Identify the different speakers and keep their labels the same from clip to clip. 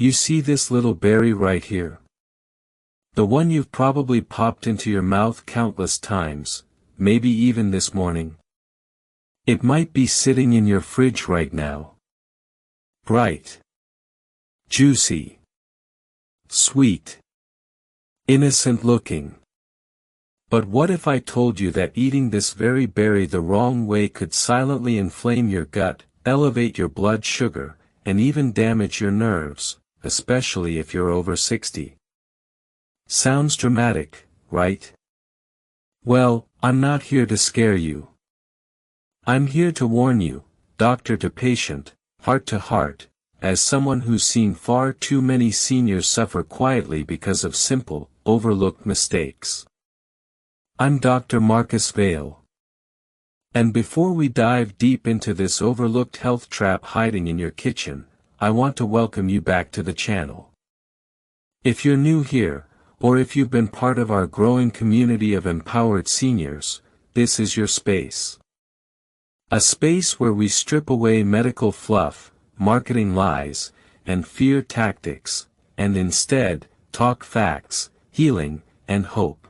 Speaker 1: You see this little berry right here? The one you've probably popped into your mouth countless times, maybe even this morning. It might be sitting in your fridge right now. Bright. Juicy. Sweet. Innocent looking. But what if I told you that eating this very berry the wrong way could silently inflame your gut, elevate your blood sugar, and even damage your nerves, especially if you're over 60? Sounds dramatic, right? Well, I'm not here to scare you. I'm here to warn you, doctor to patient, heart to heart, as someone who's seen far too many seniors suffer quietly because of simple, overlooked mistakes. I'm Dr. Marcus Vail. And before we dive deep into this overlooked health trap hiding in your kitchen, I want to welcome you back to the channel. If you're new here, or if you've been part of our growing community of empowered seniors, this is your space. A space where we strip away medical fluff, marketing lies, and fear tactics, and instead, talk facts, healing, and hope.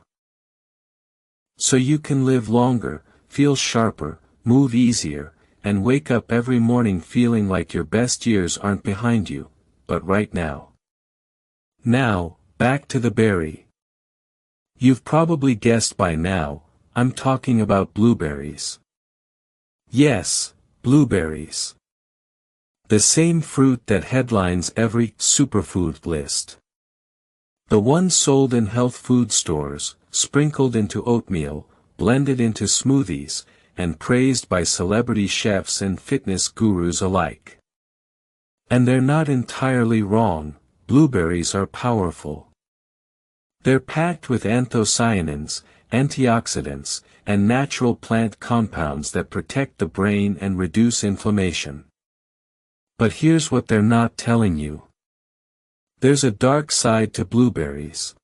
Speaker 1: So you can live longer, feel sharper, move easier, and wake up every morning feeling like your best years aren't behind you, but right now. Now, back to the berry. You've probably guessed by now, I'm talking about blueberries. Yes, blueberries. The same fruit that headlines every superfood list. The one sold in health food stores, sprinkled into oatmeal, blended into smoothies, and praised by celebrity chefs and fitness gurus alike. And they're not entirely wrong, blueberries are powerful. They're packed with anthocyanins, antioxidants, and natural plant compounds that protect the brain and reduce inflammation. But here's what they're not telling you. There's a dark side to blueberries.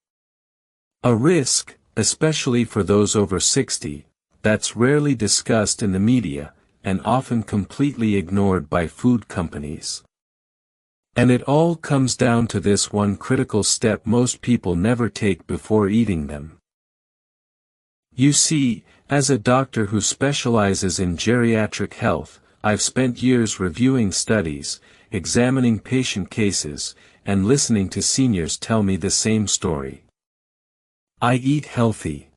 Speaker 1: A risk, especially for those over 60, that's rarely discussed in the media, and often completely ignored by food companies. And it all comes down to this one critical step most people never take before eating them. You see, as a doctor who specializes in geriatric health, I've spent years reviewing studies, examining patient cases, and listening to seniors tell me the same story. I eat healthy.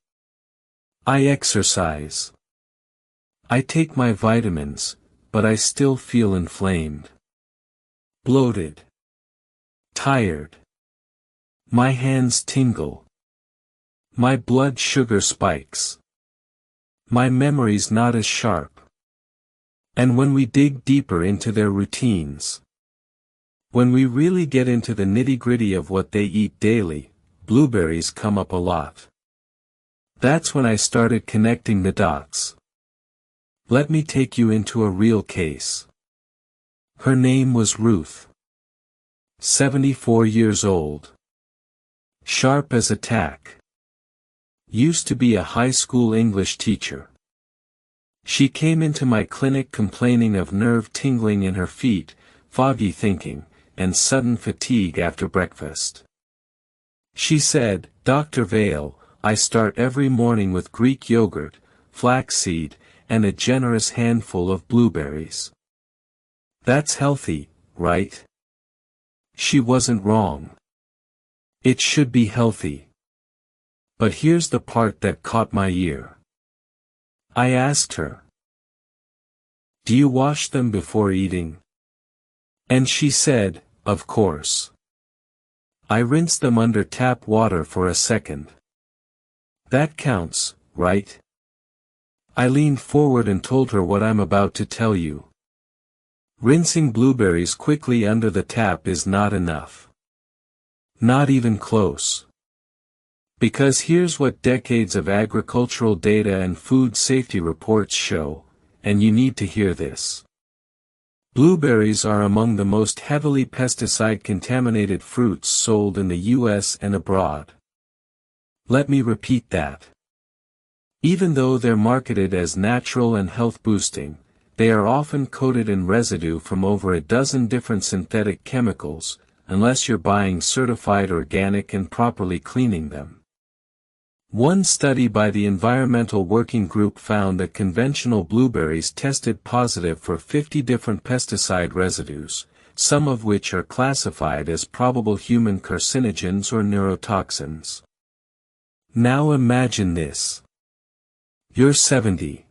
Speaker 1: I exercise. I take my vitamins, but I still feel inflamed. Bloated. Tired. My hands tingle. My blood sugar spikes. My memory's not as sharp. And when we dig deeper into their routines, when we really get into the nitty-gritty of what they eat daily, blueberries come up a lot. That's when I started connecting the dots. Let me take you into a real case. Her name was Ruth. 74 years old. Sharp as a tack. Used to be a high school English teacher. She came into my clinic complaining of nerve tingling in her feet, foggy thinking, and sudden fatigue after breakfast. She said, "Dr. Vail, I start every morning with Greek yogurt, flaxseed, and a generous handful of blueberries. That's healthy, right?" She wasn't wrong. It should be healthy. But here's the part that caught my ear. I asked her, "Do you wash them before eating?" And she said, "Of course. I rinse them under tap water for a second. That counts, right?" I leaned forward and told her what I'm about to tell you. Rinsing blueberries quickly under the tap is not enough. Not even close. Because here's what decades of agricultural data and food safety reports show, and you need to hear this. Blueberries are among the most heavily pesticide-contaminated fruits sold in the US and abroad. Let me repeat that. Even though they're marketed as natural and health-boosting, they are often coated in residue from over a dozen different synthetic chemicals, unless you're buying certified organic and properly cleaning them. One study by the Environmental Working Group found that conventional blueberries tested positive for 50 different pesticide residues, some of which are classified as probable human carcinogens or neurotoxins. Now imagine this. You're 70.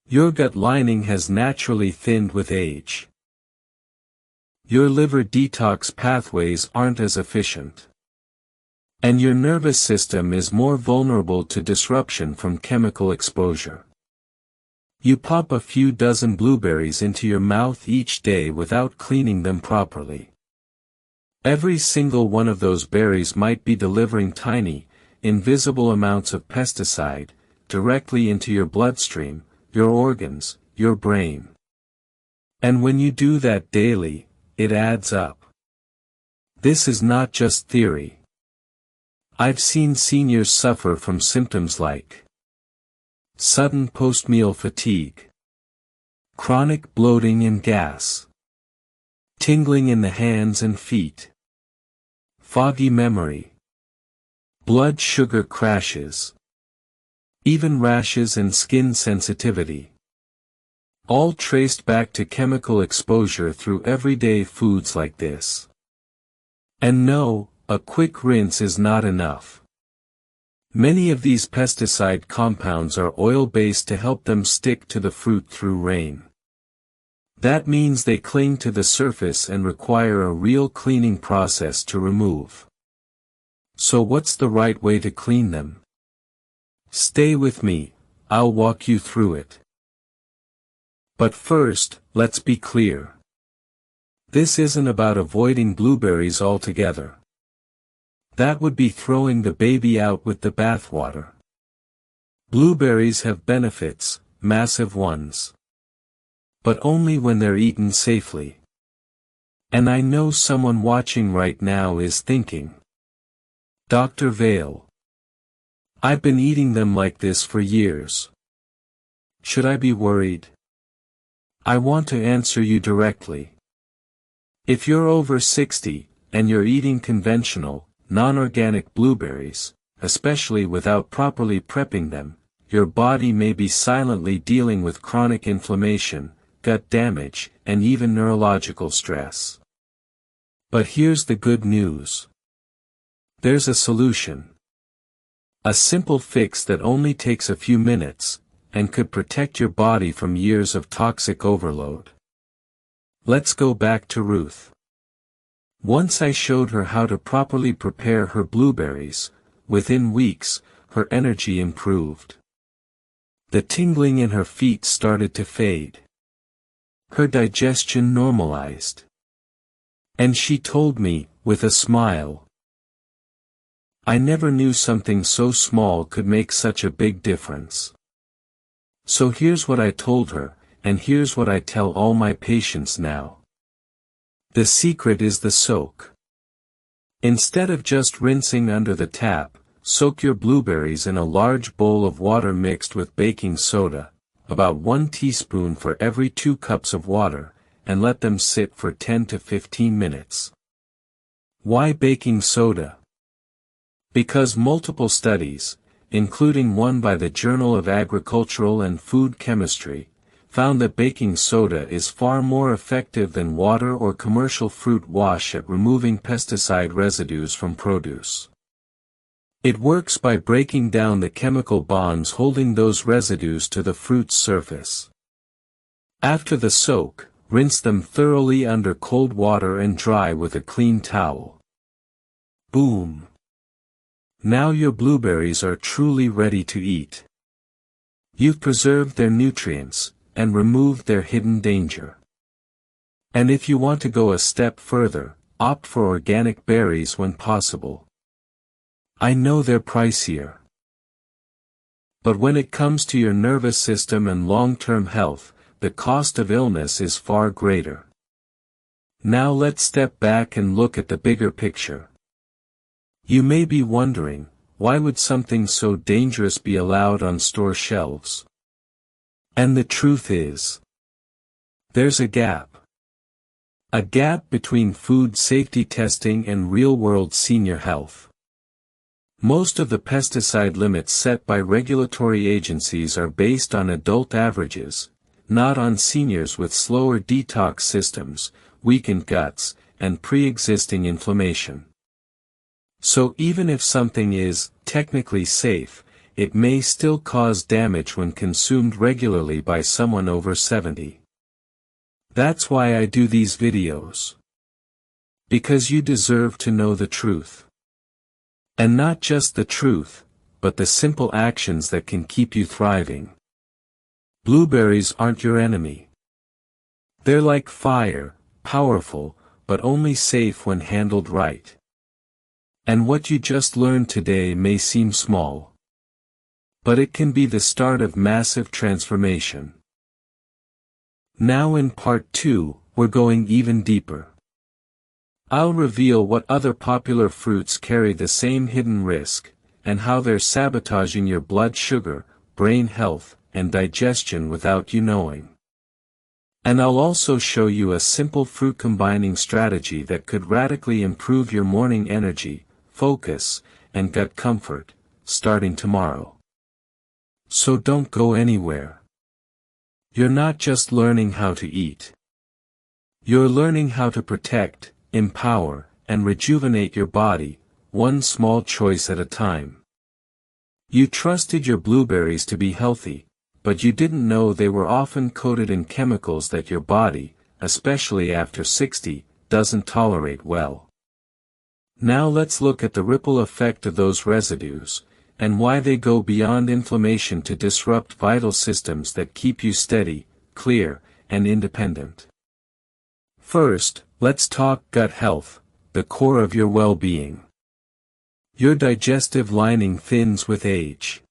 Speaker 1: Your gut lining has naturally thinned with age. Your liver detox pathways aren't as efficient. And your nervous system is more vulnerable to disruption from chemical exposure. You pop a few dozen blueberries into your mouth each day without cleaning them properly. Every single one of those berries might be delivering tiny, invisible amounts of pesticide, directly into your bloodstream, your organs, your brain. And when you do that daily, it adds up. This is not just theory. I've seen seniors suffer from symptoms like sudden post-meal fatigue, chronic bloating and gas, tingling in the hands and feet, foggy memory, blood sugar crashes, even rashes and skin sensitivity. All traced back to chemical exposure through everyday foods like this. And no, a quick rinse is not enough. Many of these pesticide compounds are oil-based to help them stick to the fruit through rain. That means they cling to the surface and require a real cleaning process to remove. So what's the right way to clean them? Stay with me, I'll walk you through it. But first, let's be clear. This isn't about avoiding blueberries altogether. That would be throwing the baby out with the bathwater. Blueberries have benefits, massive ones. But only when they're eaten safely. And I know someone watching right now is thinking, Dr. Vail, I've been eating them like this for years. Should I be worried? I want to answer you directly. If you're over 60, and you're eating conventional, non-organic blueberries, especially without properly prepping them, your body may be silently dealing with chronic inflammation, gut damage, and even neurological stress. But here's the good news. There's a solution. A simple fix that only takes a few minutes, and could protect your body from years of toxic overload. Let's go back to Ruth. Once I showed her how to properly prepare her blueberries, within weeks, her energy improved. The tingling in her feet started to fade. Her digestion normalized. And she told me, with a smile, I never knew something so small could make such a big difference. So here's what I told her, and here's what I tell all my patients now. The secret is the soak. Instead of just rinsing under the tap, soak your blueberries in a large bowl of water mixed with baking soda, about 1 teaspoon for every 2 cups of water, and let them sit for 10 to 15 minutes. Why baking soda? Because multiple studies, including one by the Journal of Agricultural and Food Chemistry, found that baking soda is far more effective than water or commercial fruit wash at removing pesticide residues from produce. It works by breaking down the chemical bonds holding those residues to the fruit's surface. After the soak, rinse them thoroughly under cold water and dry with a clean towel. Boom! Now your blueberries are truly ready to eat. You've preserved their nutrients, and removed their hidden danger. And if you want to go a step further, opt for organic berries when possible. I know they're pricier. But when it comes to your nervous system and long-term health, the cost of illness is far greater. Now let's step back and look at the bigger picture. You may be wondering, why would something so dangerous be allowed on store shelves? And the truth is, there's a gap. A gap between food safety testing and real-world senior health. Most of the pesticide limits set by regulatory agencies are based on adult averages, not on seniors with slower detox systems, weakened guts, and pre-existing inflammation. So even if something is technically safe, it may still cause damage when consumed regularly by someone over 70. That's why I do these videos. Because you deserve to know the truth. And not just the truth, but the simple actions that can keep you thriving. Blueberries aren't your enemy. They're like fire, powerful, but only safe when handled right. And what you just learned today may seem small. But it can be the start of massive transformation. Now in part 2, we're going even deeper. I'll reveal what other popular fruits carry the same hidden risk, and how they're sabotaging your blood sugar, brain health, and digestion without you knowing. And I'll also show you a simple fruit combining strategy that could radically improve your morning energy, focus, and gut comfort, starting tomorrow. So don't go anywhere. You're not just learning how to eat. You're learning how to protect, empower, and rejuvenate your body, one small choice at a time. You trusted your blueberries to be healthy, but you didn't know they were often coated in chemicals that your body, especially after 60, doesn't tolerate well. Now let's look at the ripple effect of those residues, and why they go beyond inflammation to disrupt vital systems that keep you steady, clear, and independent. First, let's talk gut health, the core of your well-being. Your digestive lining thins with age.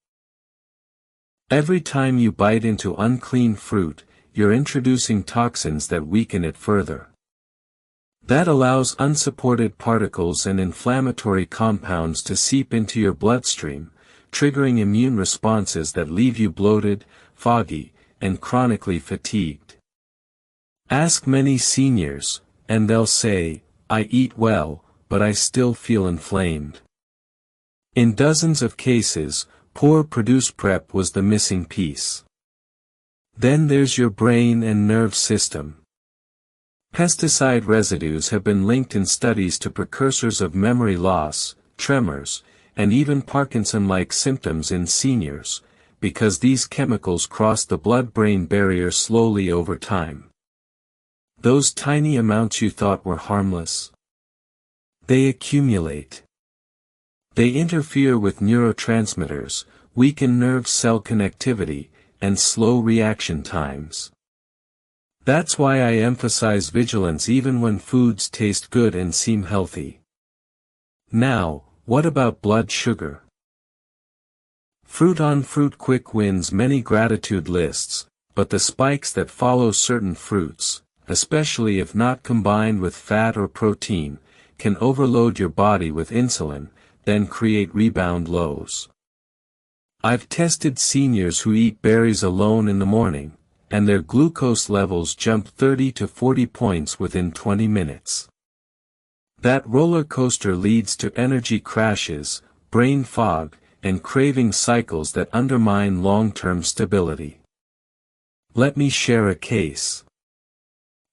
Speaker 1: Every time you bite into unclean fruit, you're introducing toxins that weaken it further. That allows unsupported particles and inflammatory compounds to seep into your bloodstream, triggering immune responses that leave you bloated, foggy, and chronically fatigued. Ask many seniors, and they'll say, "I eat well, but I still feel inflamed." In dozens of cases, poor produce prep was the missing piece. Then there's your brain and nerve system. Pesticide residues have been linked in studies to precursors of memory loss, tremors, and even Parkinson-like symptoms in seniors, because these chemicals cross the blood-brain barrier slowly over time. Those tiny amounts you thought were harmless. They accumulate. They interfere with neurotransmitters, weaken nerve cell connectivity, and slow reaction times. That's why I emphasize vigilance even when foods taste good and seem healthy. Now, what about blood sugar? Fruit-on-fruit quick wins many gratitude lists, but the spikes that follow certain fruits, especially if not combined with fat or protein, can overload your body with insulin, then create rebound lows. I've tested seniors who eat berries alone in the morning, and their glucose levels jump 30 to 40 points within 20 minutes. That roller coaster leads to energy crashes, brain fog, and craving cycles that undermine long-term stability. Let me share a case.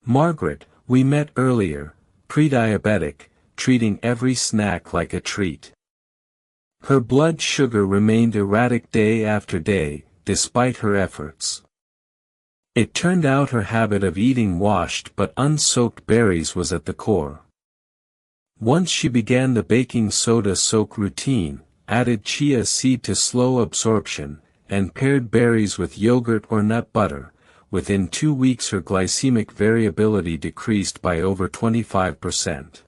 Speaker 1: Margaret, we met earlier, pre-diabetic, treating every snack like a treat. Her blood sugar remained erratic day after day, despite her efforts. It turned out her habit of eating washed but unsoaked berries was at the core. Once she began the baking soda soak routine, added chia seed to slow absorption, and paired berries with yogurt or nut butter, within 2 weeks her glycemic variability decreased by over 25%.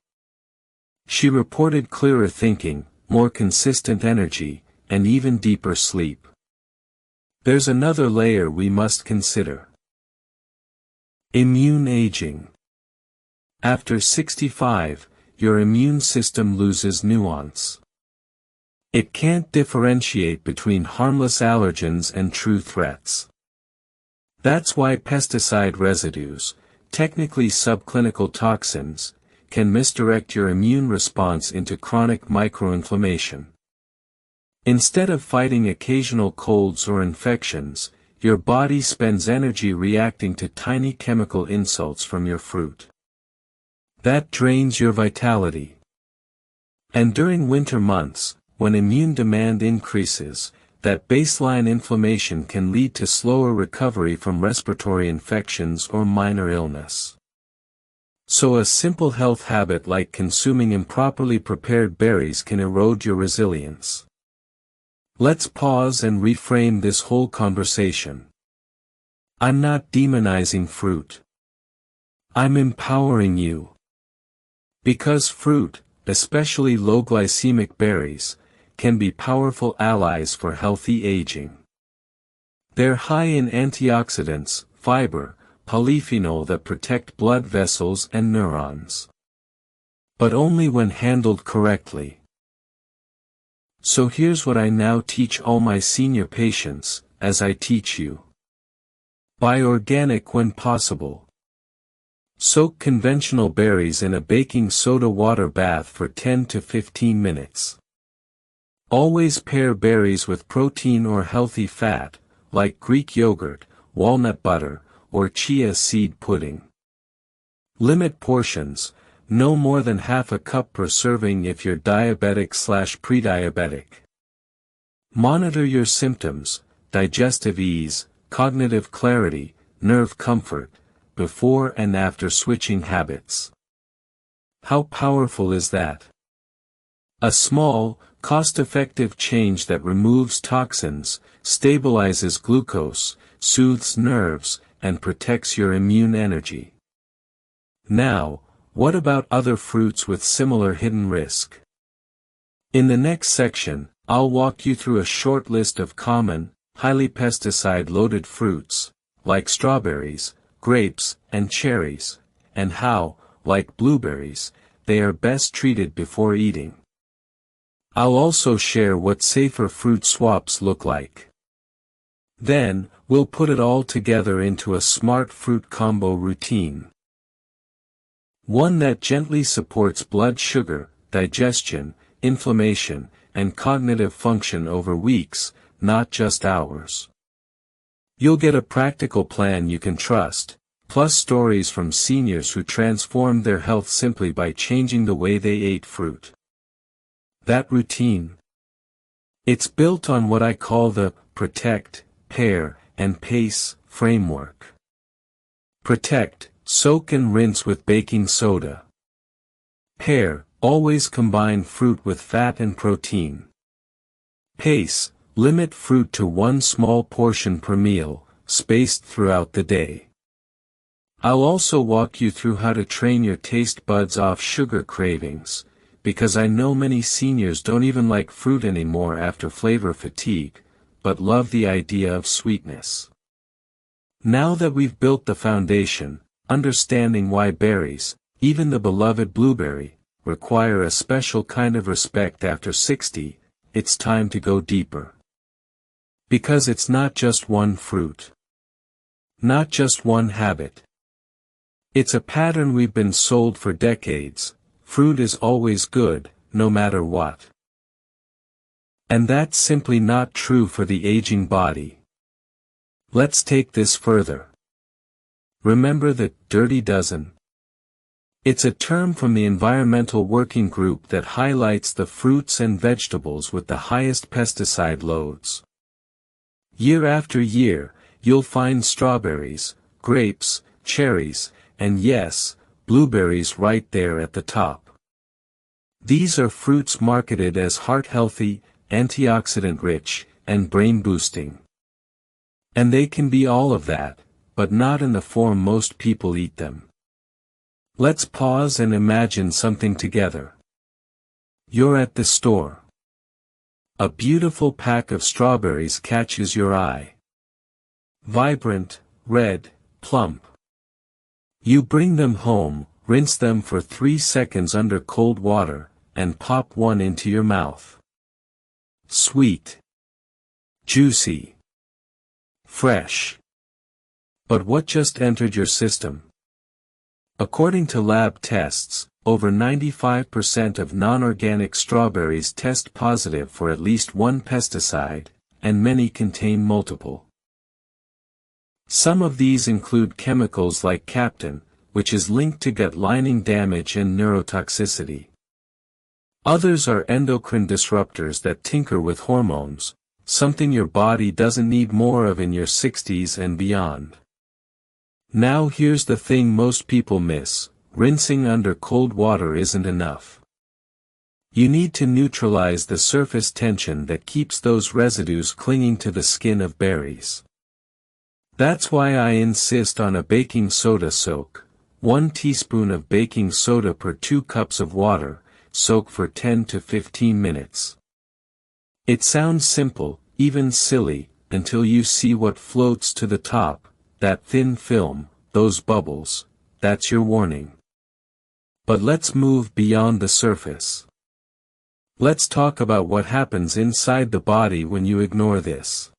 Speaker 1: She reported clearer thinking, more consistent energy, and even deeper sleep. There's another layer we must consider. Immune aging. After 65, your immune system loses nuance. It can't differentiate between harmless allergens and true threats. That's why pesticide residues, technically subclinical toxins, can misdirect your immune response into chronic microinflammation. Instead of fighting occasional colds or infections, your body spends energy reacting to tiny chemical insults from your fruit. That drains your vitality. And during winter months, when immune demand increases, that baseline inflammation can lead to slower recovery from respiratory infections or minor illness. So a simple health habit like consuming improperly prepared berries can erode your resilience. Let's pause and reframe this whole conversation. I'm not demonizing fruit. I'm empowering you. Because fruit, especially low-glycemic berries, can be powerful allies for healthy aging. They're high in antioxidants, fiber, polyphenol that protect blood vessels and neurons. But only when handled correctly. So here's what I now teach all my senior patients, as I teach you. Buy organic when possible. Soak conventional berries in a baking soda water bath for 10 to 15 minutes. Always pair berries with protein or healthy fat, like Greek yogurt, walnut butter, or chia seed pudding. Limit portions, no more than half a cup per serving if you're diabetic/pre-diabetic. Monitor your symptoms, digestive ease, cognitive clarity, nerve comfort, before and after switching habits. How powerful is that? A small, cost-effective change that removes toxins, stabilizes glucose, soothes nerves, and protects your immune energy. Now, what about other fruits with similar hidden risk? In the next section, I'll walk you through a short list of common, highly pesticide-loaded fruits, like strawberries, grapes, and cherries, and how, like blueberries, they are best treated before eating. I'll also share what safer fruit swaps look like. Then, we'll put it all together into a smart fruit combo routine. One that gently supports blood sugar, digestion, inflammation, and cognitive function over weeks, not just hours. You'll get a practical plan you can trust, plus stories from seniors who transformed their health simply by changing the way they ate fruit. That routine. It's built on what I call the protect, pair, and pace framework. Protect, soak and rinse with baking soda. Pair, always combine fruit with fat and protein. Pace, limit fruit to one small portion per meal, spaced throughout the day. I'll also walk you through how to train your taste buds off sugar cravings, because I know many seniors don't even like fruit anymore after flavor fatigue, but love the idea of sweetness. Now that we've built the foundation, understanding why berries, even the beloved blueberry, require a special kind of respect after 60, it's time to go deeper. Because it's not just one fruit. Not just one habit. It's a pattern we've been sold for decades. Fruit is always good, no matter what. And that's simply not true for the aging body. Let's take this further. Remember the dirty dozen? It's a term from the Environmental Working Group that highlights the fruits and vegetables with the highest pesticide loads. Year after year, you'll find strawberries, grapes, cherries, and yes, blueberries right there at the top. These are fruits marketed as heart-healthy, antioxidant-rich, and brain-boosting. And they can be all of that, but not in the form most people eat them. Let's pause and imagine something together. You're at the store. A beautiful pack of strawberries catches your eye. Vibrant, red, plump. You bring them home, rinse them for 3 seconds under cold water, and pop one into your mouth. Sweet. Juicy. Fresh. But what just entered your system? According to lab tests, over 95% of non-organic strawberries test positive for at least one pesticide, and many contain multiple. Some of these include chemicals like captain, which is linked to gut lining damage and neurotoxicity. Others are endocrine disruptors that tinker with hormones, something your body doesn't need more of in your 60s and beyond. Now here's the thing most people miss: rinsing under cold water isn't enough. You need to neutralize the surface tension that keeps those residues clinging to the skin of berries. That's why I insist on a baking soda soak. 1 teaspoon of baking soda per 2 cups of water, soak for 10 to 15 minutes. It sounds simple, even silly, until you see what floats to the top, that thin film, those bubbles. That's your warning. But let's move beyond the surface. Let's talk about what happens inside the body when you ignore this.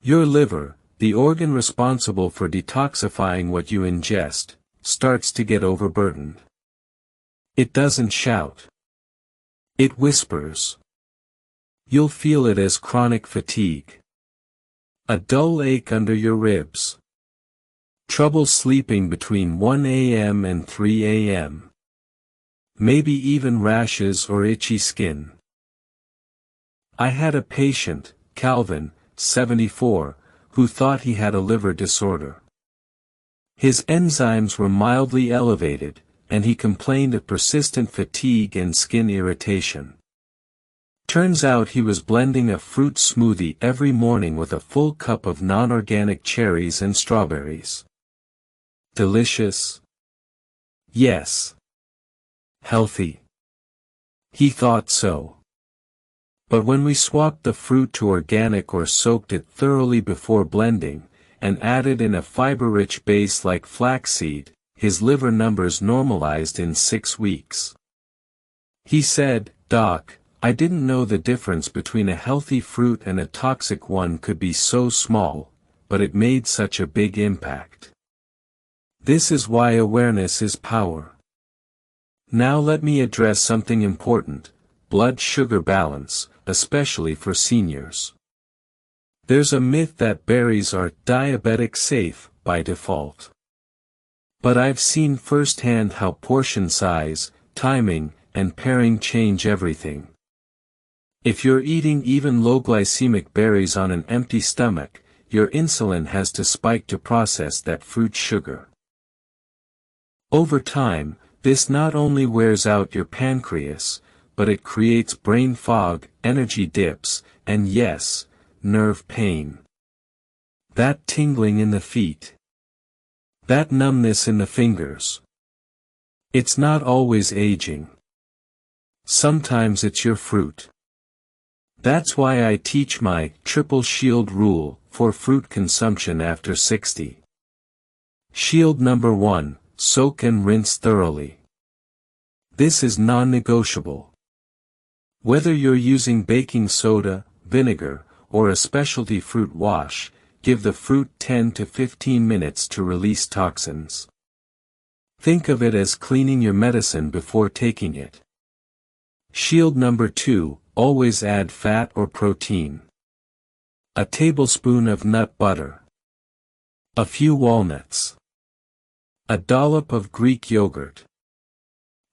Speaker 1: Your liver, the organ responsible for detoxifying what you ingest, starts to get overburdened. It doesn't shout. It whispers. You'll feel it as chronic fatigue. A dull ache under your ribs. Trouble sleeping between 1 a.m. and 3 a.m. Maybe even rashes or itchy skin. I had a patient, Calvin, 74, who thought he had a liver disorder. His enzymes were mildly elevated, and he complained of persistent fatigue and skin irritation. Turns out he was blending a fruit smoothie every morning with a full cup of non-organic cherries and strawberries. Delicious? Yes. Healthy? He thought so. But when we swapped the fruit to organic or soaked it thoroughly before blending, and added in a fiber-rich base like flaxseed, his liver numbers normalized in 6 weeks. He said, "Doc, I didn't know the difference between a healthy fruit and a toxic one could be so small, but it made such a big impact." This is why awareness is power. Now let me address something important: blood sugar balance, especially for seniors. There's a myth that berries are diabetic safe by default. But I've seen firsthand how portion size, timing, and pairing change everything. If you're eating even low glycemic berries on an empty stomach, your insulin has to spike to process that fruit sugar. Over time, this not only wears out your pancreas, but it creates brain fog, energy dips, and yes, nerve pain. That tingling in the feet. That numbness in the fingers. It's not always aging. Sometimes it's your fruit. That's why I teach my triple shield rule for fruit consumption after 60. Shield number 1, soak and rinse thoroughly. This is non-negotiable. Whether you're using baking soda, vinegar, or a specialty fruit wash, give the fruit 10 to 15 minutes to release toxins. Think of it as cleaning your medicine before taking it. Shield number 2, always add fat or protein. A tablespoon of nut butter. A few walnuts. A dollop of Greek yogurt.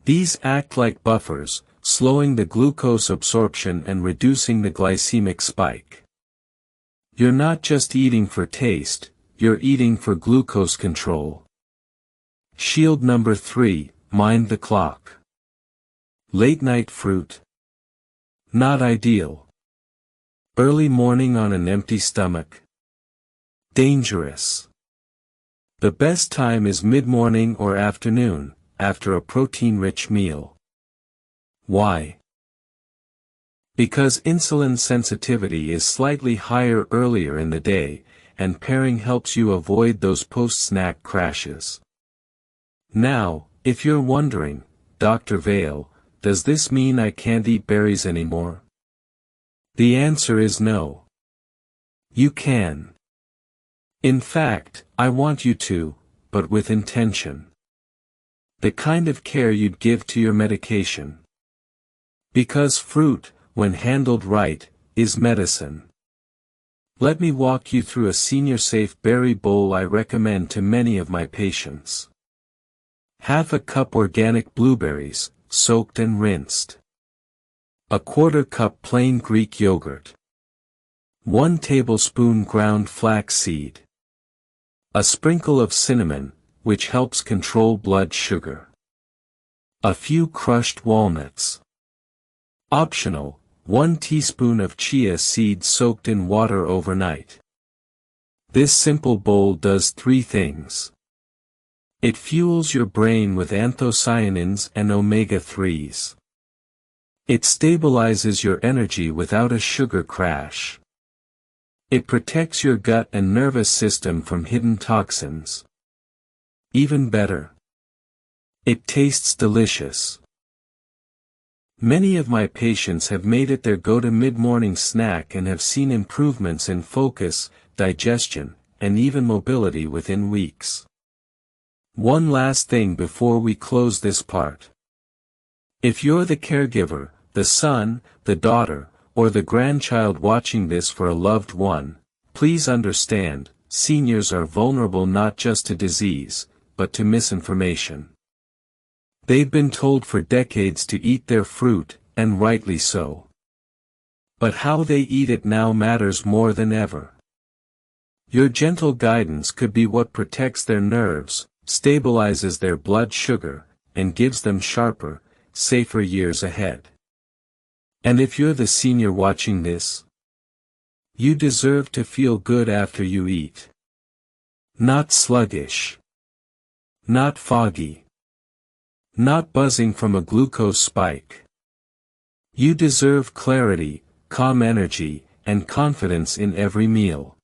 Speaker 1: These act like buffers, slowing the glucose absorption and reducing the glycemic spike. You're not just eating for taste, you're eating for glucose control. Shield number 3, mind the clock. Late night fruit. Not ideal. Early morning on an empty stomach. Dangerous. The best time is mid-morning or afternoon, after a protein-rich meal. Why? Because insulin sensitivity is slightly higher earlier in the day, and pairing helps you avoid those post-snack crashes. Now, if you're wondering, Dr. Vail, does this mean I can't eat berries anymore? The answer is no. You can. In fact, I want you to, but with intention. the kind of care you'd give to your medication. Because fruit, when handled right, is medicine. Let me walk you through a senior-safe berry bowl I recommend to many of my patients. Half a cup organic blueberries, soaked and rinsed. A quarter cup plain Greek yogurt. 1 tablespoon ground flax seed. A sprinkle of cinnamon, which helps control blood sugar. A few crushed walnuts. Optional, 1 teaspoon of chia seeds soaked in water overnight. This simple bowl does 3 things. It fuels your brain with anthocyanins and omega-3s. It stabilizes your energy without a sugar crash. It protects your gut and nervous system from hidden toxins. Even better, it tastes delicious. Many of my patients have made it their go-to mid-morning snack and have seen improvements in focus, digestion, and even mobility within weeks. One last thing before we close this part. If you're the caregiver, the son, the daughter, or the grandchild watching this for a loved one, please understand, seniors are vulnerable not just to disease, but to misinformation. They've been told for decades to eat their fruit, and rightly so. But how they eat it now matters more than ever. Your gentle guidance could be what protects their nerves, stabilizes their blood sugar, and gives them sharper, safer years ahead. And if you're the senior watching this, you deserve to feel good after you eat. Not sluggish. Not foggy. Not buzzing from a glucose spike. You deserve clarity, calm energy, and confidence in every meal.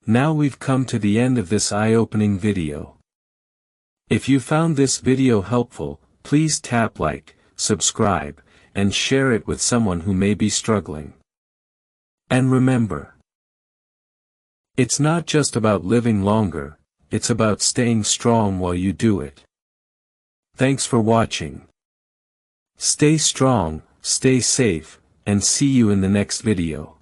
Speaker 1: Now we've come to the end of this eye-opening video. If you found this video helpful, please tap like, subscribe, and share it with someone who may be struggling. And remember, it's not just about living longer, it's about staying strong while you do it. Thanks for watching. Stay strong, stay safe, and see you in the next video.